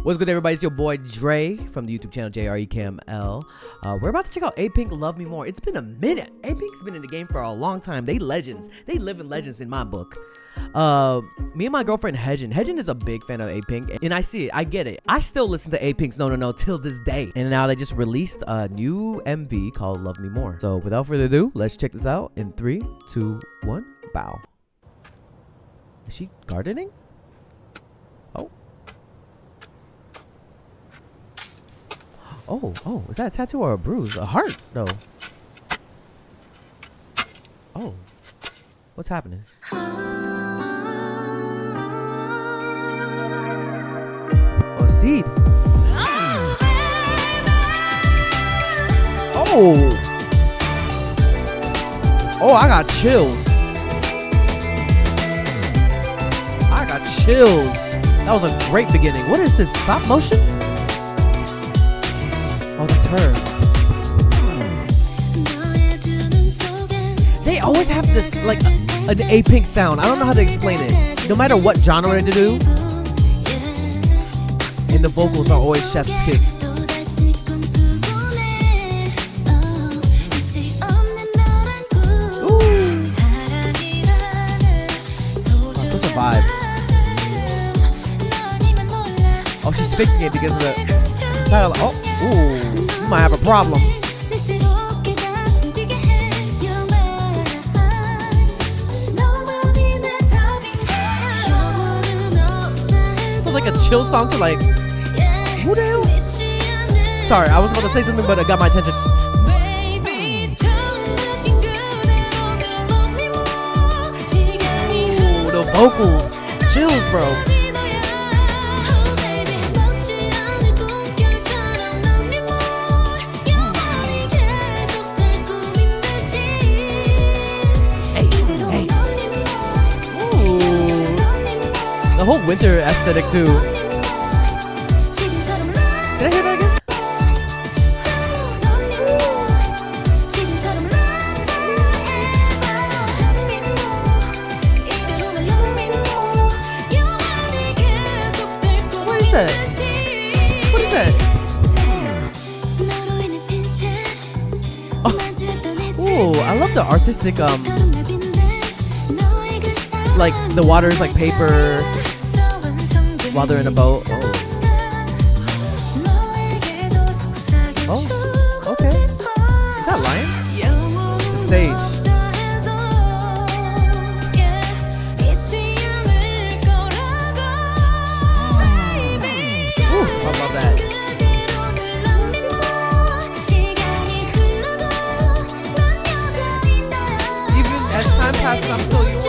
What's good, everybody? It's your boy Dre from the YouTube channel JREKML. We're about to check out Apink Love Me More. It's been a minute. Apink's been in the game for a long time. They legends. They live in legends in my book. Me and my girlfriend Hejin is a big fan of Apink, and I see it. I get it. I still listen to Apink's No No No till this day. And now they just released a new MV called Love Me More. So without further ado, let's check this out in 3, 2, 1, bow. Is she gardening? Oh. Oh, is that a tattoo or a bruise? A heart, though. Oh. What's happening? Oh, seed. Oh, I got chills. That was a great beginning. What is this? Stop motion? Oh, that's her. They always have this, like, an Apink sound. I don't know how to explain it. No matter what genre they do, and the vocals are always chef's kiss. Ooh. Oh, such a vibe. Oh, she's fixing it because of the style. Oh, ooh, you might have a problem. It's like a chill song to like. Who the hell? Sorry, I was about to say something, but it got my attention. Ooh, the vocals, chills, bro. The whole winter aesthetic too. Did I hear that again? What is that? What is that? Oh. Ooh, I love the artistic like the water is like paper while they're in a boat. Oh, okay. Is that a lion? It's a stage. Ooh, I love that. Even as time passes, I'm still yours.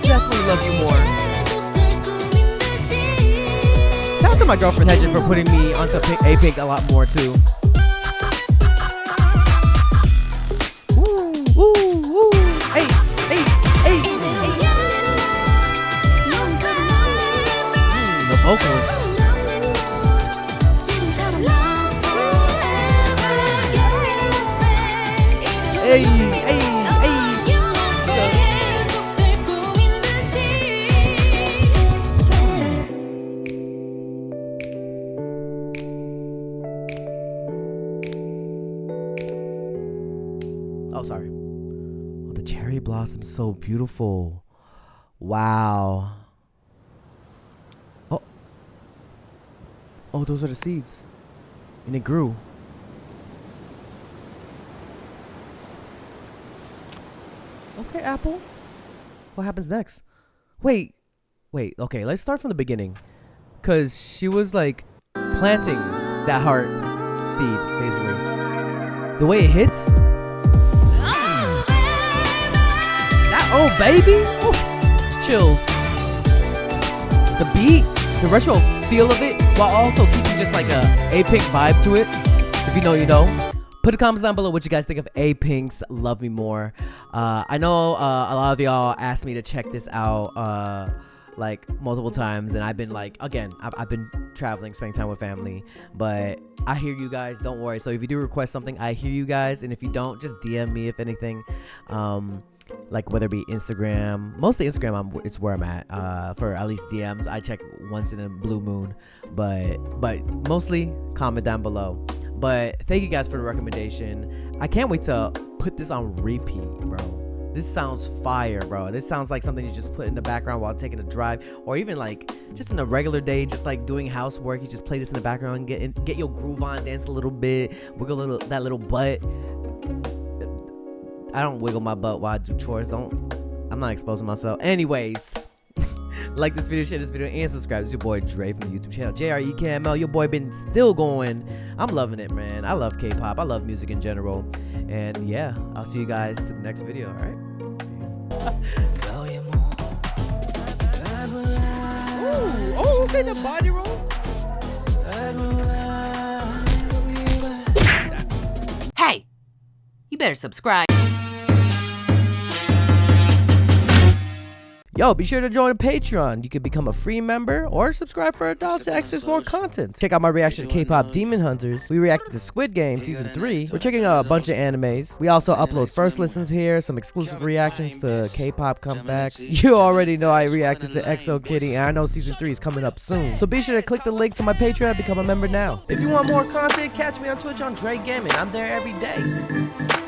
Definitely love you more. Shout out to my girlfriend Hejin for putting me onto Apink a lot more too. Ooh, hey. The vocals. Hey. Oh, sorry. Oh, the cherry blossoms so beautiful. Wow. Oh, those are the seeds. And it grew. Okay, Apple. What happens next? Wait. Okay, let's start from the beginning. Because she was like planting that heart seed, basically. The way it hits. Oh, baby! Ooh. Chills. The beat, the retro feel of it, while also keeping just like a Apink vibe to it. If you know, you know. Put the comments down below what you guys think of Apink's Love Me More. I know a lot of y'all asked me to check this out like multiple times, and I've been like, again, I've been traveling, spending time with family, but I hear you guys, don't worry. So if you do request something, I hear you guys, and if you don't, just DM me if anything. like whether it be Instagram, mostly Instagram. It's where I'm at. For at least DMs, I check once in a blue moon, but mostly comment down below. But thank you guys for the recommendation. I can't wait to put this on repeat, bro. This sounds fire, bro. This sounds like something you just put in the background while taking a drive, or even like just in a regular day, just like doing housework. You just play this in the background and get your groove on, dance a little bit, wiggle that little butt. I don't wiggle my butt while I do chores. I'm not exposing myself. Anyways, like this video, share this video, and subscribe. It's your boy Dre from the YouTube channel JREKML. Your boy been still going. I'm loving it, man. I love K-pop. I love music in general. And yeah, I'll see you guys to the next video. All right. Oh, okay, the body roll. Hey, you better subscribe. Yo, be sure to join Patreon. You can become a free member or subscribe for $1 to access more content. Check out my reaction to K-pop Demon Hunters. We reacted to Squid Game Season 3. We're checking out a bunch of animes. We also upload first listens here, some exclusive reactions to K-pop comebacks. You already know I reacted to EXO Kitty, and I know Season 3 is coming up soon. So be sure to click the link to my Patreon and become a member now. If you want more content, catch me on Twitch on JREKML. I'm there every day.